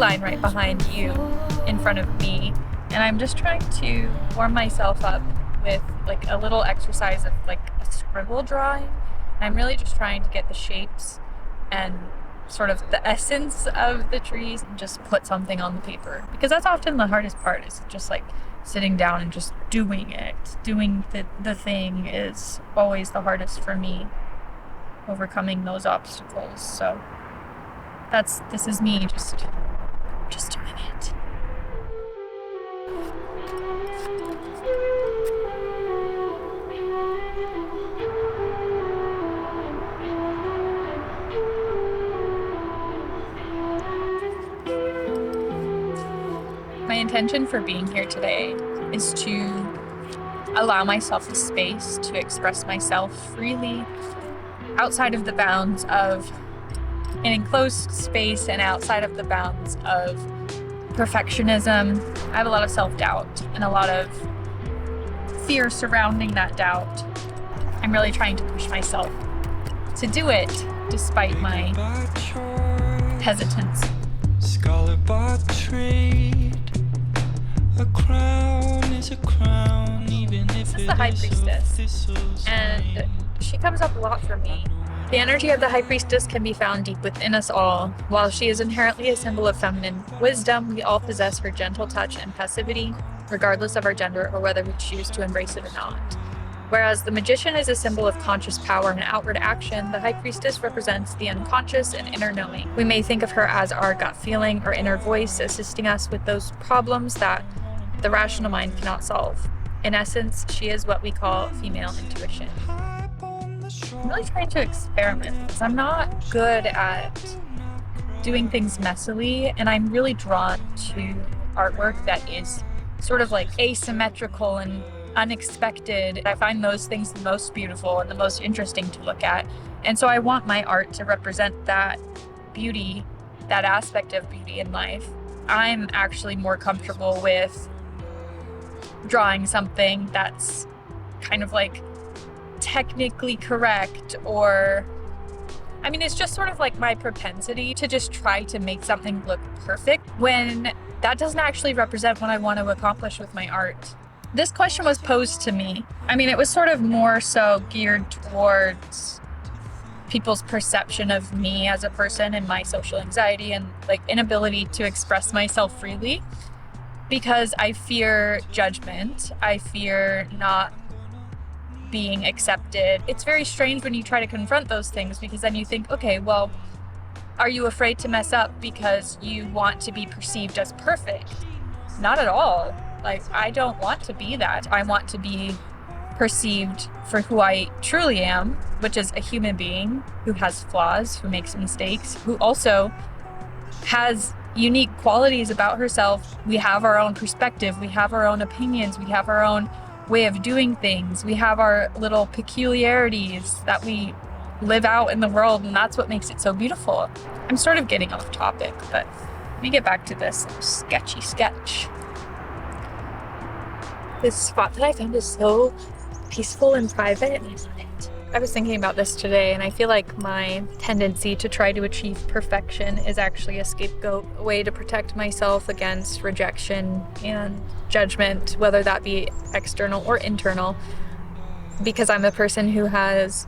line right behind you in front of me. And I'm just trying to warm myself up with like a little exercise of like a scribble drawing. And I'm really just trying to get the shapes and sort of the essence of the trees and just put something on the paper. Because that's often the hardest part, is just like sitting down and just doing it. Doing the thing is always the hardest for me, overcoming those obstacles. So this is me just doing it. My intention for being here today is to allow myself the space to express myself freely outside of the bounds of an enclosed space and outside of the bounds of perfectionism. I have a lot of self-doubt and a lot of fear surrounding that doubt. I'm really trying to push myself to do it despite my hesitance. Scarlet by trade, a crown is a crown, even if This is the High Priestess, and she comes up a lot for me. The energy of the High Priestess can be found deep within us all. While she is inherently a symbol of feminine wisdom, we all possess her gentle touch and passivity, regardless of our gender or whether we choose to embrace it or not. Whereas the Magician is a symbol of conscious power and outward action, the High Priestess represents the unconscious and inner knowing. We may think of her as our gut feeling or inner voice, assisting us with those problems that the rational mind cannot solve. In essence, she is what we call female intuition. I'm really trying to experiment because I'm not good at doing things messily, and I'm really drawn to artwork that is sort of like asymmetrical and unexpected. I find those things the most beautiful and the most interesting to look at. And so I want my art to represent that beauty, that aspect of beauty in life. I'm actually more comfortable with drawing something that's kind of like technically correct, or I mean, it's just sort of like my propensity to just try to make something look perfect when that doesn't actually represent what I want to accomplish with my art. This question was posed to me. I mean, it was sort of more so geared towards people's perception of me as a person and my social anxiety and like inability to express myself freely, because I fear judgment. I fear not being accepted. It's very strange when you try to confront those things, because then you think, okay, well, are you afraid to mess up because you want to be perceived as perfect? Not at all. Like, I don't want to be that. I want to be perceived for who I truly am, which is a human being who has flaws, who makes mistakes, who also has unique qualities about herself. We have our own perspective, we have our own opinions, we have our own way of doing things, we have our little peculiarities that we live out in the world, and that's what makes it so beautiful. I'm sort of getting off topic, but let me get back to this sketchy sketch. This spot that I found is so peaceful and private, and I love it. I was thinking about this today, and I feel like my tendency to try to achieve perfection is actually a scapegoat, a way to protect myself against rejection and judgment, whether that be external or internal, because I'm a person who has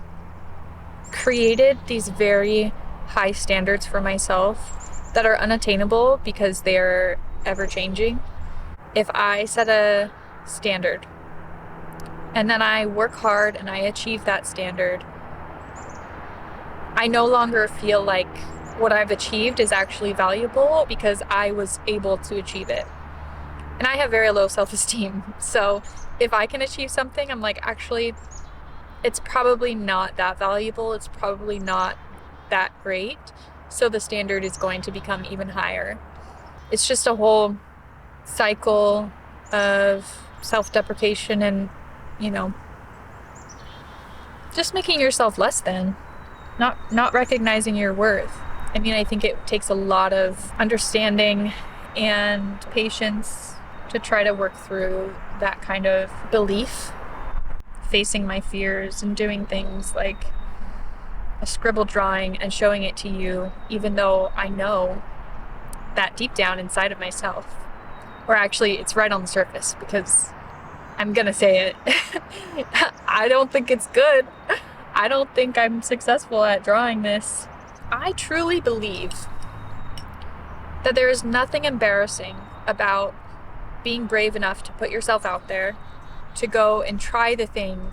created these very high standards for myself that are unattainable because they're ever changing. If I set a standard and then I work hard and I achieve that standard, I no longer feel like what I've achieved is actually valuable because I was able to achieve it. And I have very low self-esteem. So if I can achieve something, I'm like, actually, it's probably not that valuable. It's probably not that great. So the standard is going to become even higher. It's just a whole cycle of self-deprecation and, you know, just making yourself less than, not recognizing your worth. I mean, I think it takes a lot of understanding and patience to try to work through that kind of belief, facing my fears and doing things like a scribble drawing and showing it to you, even though I know that deep down inside of myself. Or actually, it's right on the surface because I'm gonna say it. I don't think it's good. I don't think I'm successful at drawing this. I truly believe that there is nothing embarrassing about being brave enough to put yourself out there, to go and try the thing,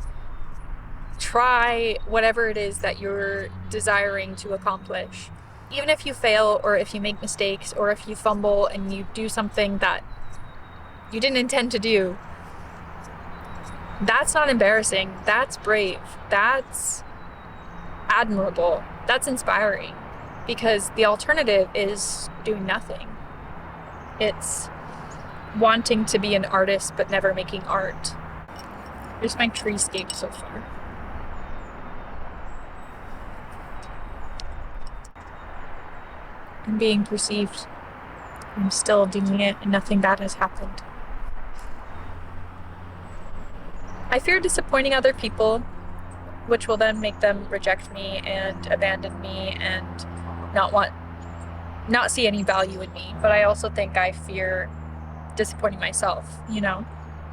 try whatever it is that you're desiring to accomplish. Even if you fail, or if you make mistakes, or if you fumble and you do something that you didn't intend to do, that's not embarrassing. That's brave. That's admirable. That's inspiring. Because the alternative is doing nothing. It's wanting to be an artist but never making art. Here's my treescape so far. I'm being perceived. I'm still doing it and nothing bad has happened. I fear disappointing other people, which will then make them reject me and abandon me and not see any value in me. But I also think I fear disappointing myself, you know?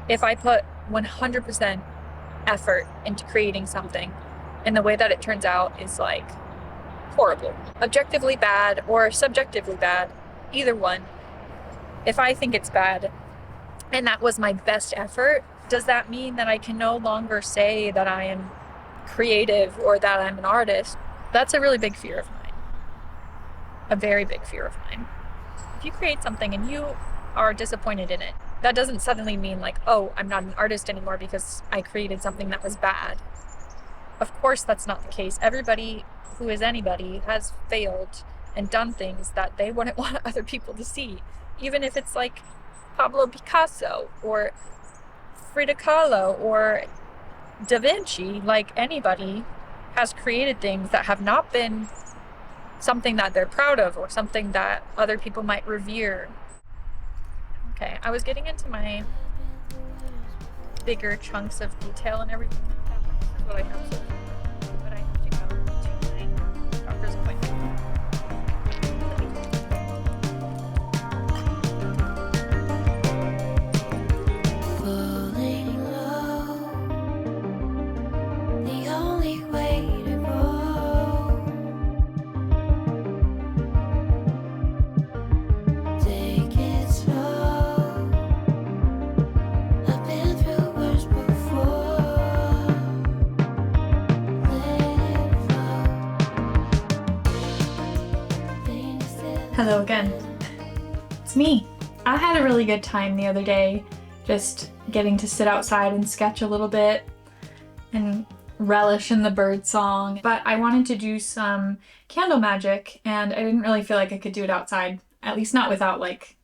If I put 100% effort into creating something and the way that it turns out is like horrible, objectively bad or subjectively bad, either one, if I think it's bad and that was my best effort, does that mean that I can no longer say that I am creative or that I'm an artist? That's a really big fear of mine. A very big fear of mine. If you create something and you are disappointed in it, that doesn't suddenly mean like, oh, I'm not an artist anymore because I created something that was bad. Of course, that's not the case. Everybody who is anybody has failed and done things that they wouldn't want other people to see. Even if it's like Pablo Picasso or Frida Kahlo or Da Vinci, like anybody has created things that have not been something that they're proud of or something that other people might revere. Okay, I was getting into my bigger chunks of detail and everything like that, but this is what I have so far. But I have to go to my doctor's appointment. Falling low, the only way to go. Take it slow. I've been through worse before. Let it flow. Things still. Hello again. It's me. I had a really good time the other day just getting to sit outside and sketch a little bit and relish in the bird song, but I wanted to do some candle magic and I didn't really feel like I could do it outside, at least not without like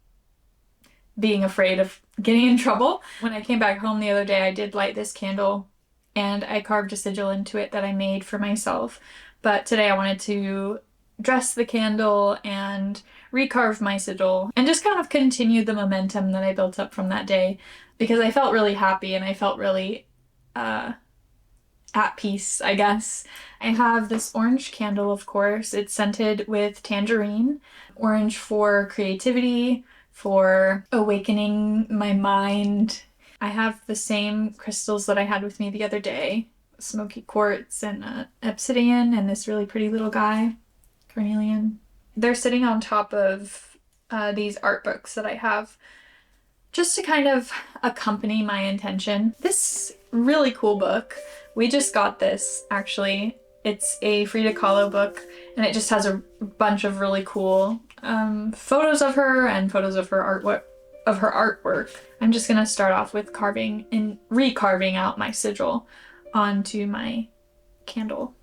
being afraid of getting in trouble. When I came back home the other day, I did light this candle and I carved a sigil into it that I made for myself, but today I wanted to dress the candle and recarve my sigil and just kind of continue the momentum that I built up from that day because I felt really happy and I felt really at peace, I guess. I have this orange candle, of course. It's scented with tangerine. Orange for creativity, for awakening my mind. I have the same crystals that I had with me the other day. Smoky quartz and obsidian and this really pretty little guy. Carnelian. They're sitting on top of these art books that I have just to kind of accompany my intention. This really cool book, we just got this actually. It's a Frida Kahlo book and it just has a bunch of really cool photos of her and photos of her artwork. I'm just gonna start off with carving and recarving out my sigil onto my candle.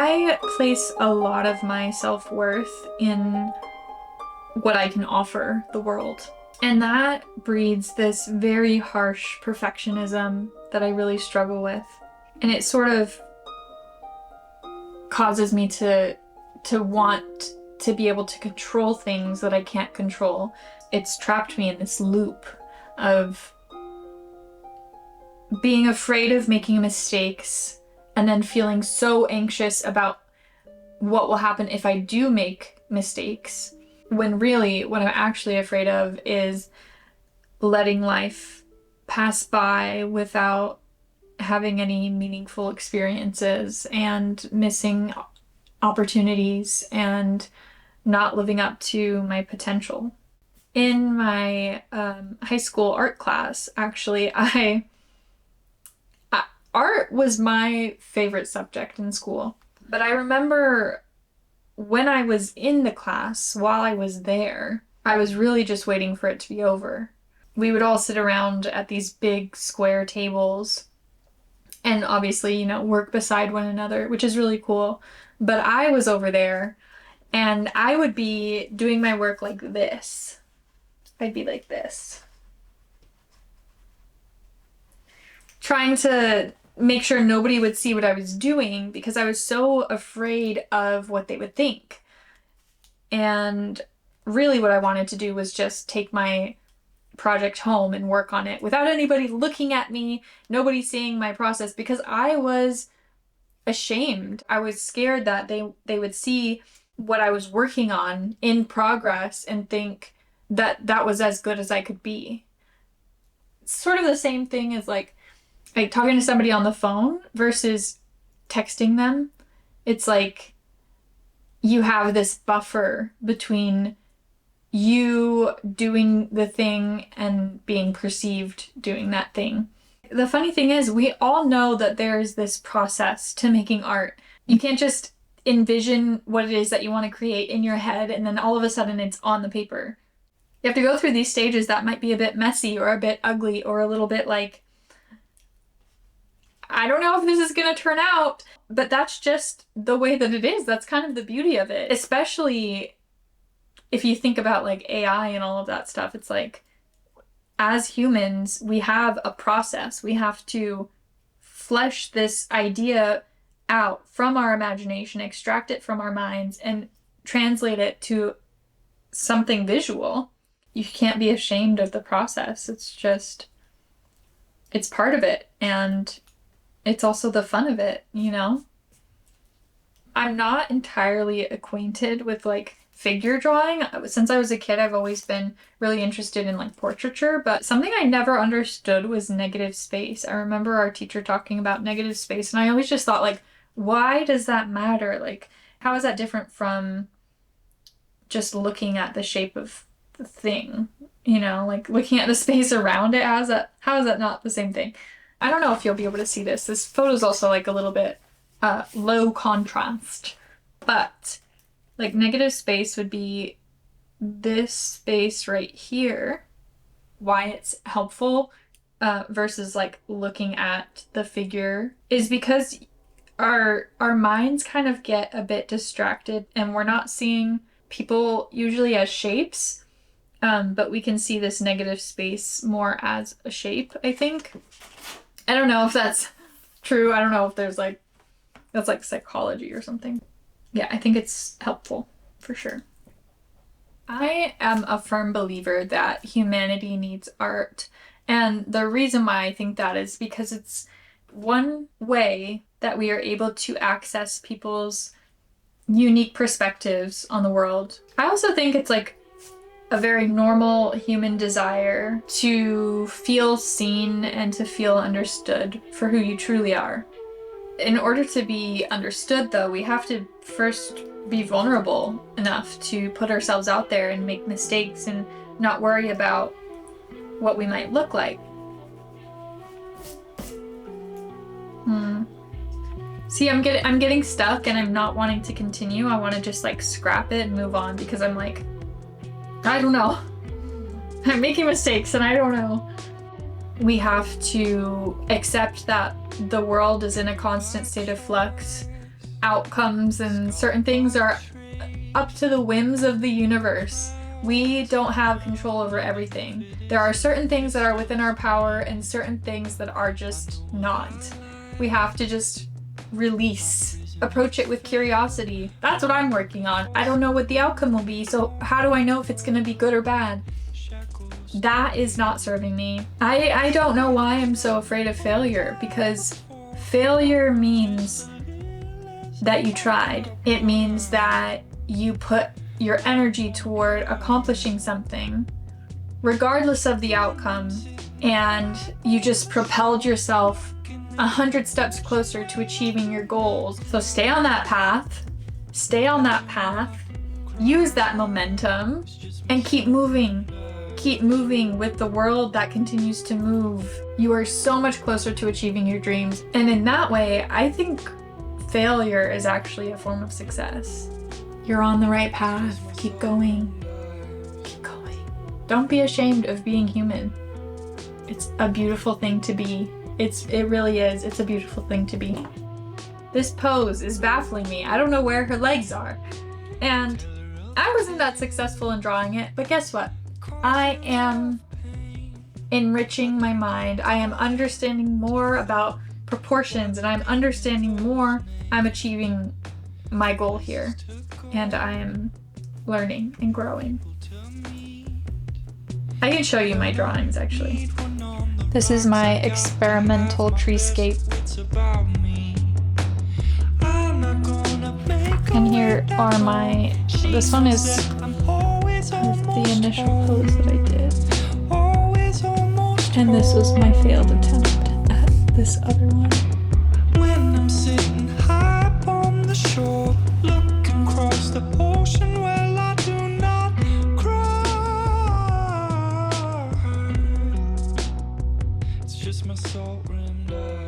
I place a lot of my self-worth in what I can offer the world. And that breeds this very harsh perfectionism that I really struggle with. And it sort of causes me to want to be able to control things that I can't control. It's trapped me in this loop of being afraid of making mistakes and then feeling so anxious about what will happen if I do make mistakes, when really what I'm actually afraid of is letting life pass by without having any meaningful experiences and missing opportunities and not living up to my potential. In my high school art class, actually, art was my favorite subject in school. But I remember when I was in the class, while I was there, I was really just waiting for it to be over. We would all sit around at these big square tables and obviously, work beside one another, which is really cool. But I was over there and I would be doing my work like this. I'd be like this, trying to make sure nobody would see what I was doing because I was so afraid of what they would think. And really what I wanted to do was just take my project home and work on it without anybody looking at me, nobody seeing my process, because I was ashamed. I was scared that they would see what I was working on in progress and think that that was as good as I could be. It's sort of the same thing as like talking to somebody on the phone versus texting them. It's like you have this buffer between you doing the thing and being perceived doing that thing. The funny thing is, we all know that there's this process to making art. You can't just envision what it is that you want to create in your head and then all of a sudden it's on the paper. You have to go through these stages that might be a bit messy or a bit ugly or a little bit like, I don't know if this is going to turn out, but that's just the way that it is. That's kind of the beauty of it, especially if you think about like AI and all of that stuff. It's like, as humans, we have a process. We have to flesh this idea out from our imagination, extract it from our minds, and translate it to something visual. You can't be ashamed of the process. It's part of it. And it's also the fun of it, I'm not entirely acquainted with like figure drawing. Since I was a kid, I've always been really interested in like portraiture, but something I never understood was negative space. I remember our teacher talking about negative space, and I always just thought like, why does that matter? Like, how is that different from just looking at the shape of the thing? Like looking at the space around it, how is that not the same thing? I don't know if you'll be able to see this. This photo is also like a little bit low contrast, but like negative space would be this space right here. Why it's helpful versus like looking at the figure is because our minds kind of get a bit distracted and we're not seeing people usually as shapes, but we can see this negative space more as a shape, I think. I don't know if that's true. I don't know if there's like, that's like psychology or something. Yeah, I think it's helpful for sure. I am a firm believer that humanity needs art. And the reason why I think that is because it's one way that we are able to access people's unique perspectives on the world. I also think it's like a very normal human desire to feel seen and to feel understood for who you truly are. In order to be understood, though, we have to first be vulnerable enough to put ourselves out there and make mistakes and not worry about what we might look like. See, I'm getting stuck and I'm not wanting to continue. I want to just like scrap it and move on because I'm like, I don't know. I'm making mistakes and I don't know. We have to accept that the world is in a constant state of flux outcomes and certain things are up to the whims of the universe. We don't have control over everything. There are certain things that are within our power and certain things that are just not. We have to just release, approach it with curiosity. That's what I'm working on. I don't know what the outcome will be, so how do I know if it's gonna be good or bad? That is not serving me. I don't know why I'm so afraid of failure, because failure means that you tried. It means that you put your energy toward accomplishing something, regardless of the outcome, and you just propelled yourself 100 steps closer to achieving your goals. So stay on that path, use that momentum, and keep moving. Keep moving with the world that continues to move. You are so much closer to achieving your dreams. And in that way, I think failure is actually a form of success. You're on the right path. Keep going. Keep going. Don't be ashamed of being human. It's a beautiful thing to be. It really is. It's a beautiful thing to be. This pose is baffling me. I don't know where her legs are. And I wasn't that successful in drawing it, but guess what? I am enriching my mind. I am understanding more about proportions, and I'm understanding more. I'm achieving my goal here, and I am learning and growing. I can show you my drawings, actually. This is my experimental treescape. And here are this one is the initial pose that I did. And this was my failed attempt at this other one. When I'm sitting high on the shore, looking across the ocean, well, I do not cry. It's just my soul rimmed out.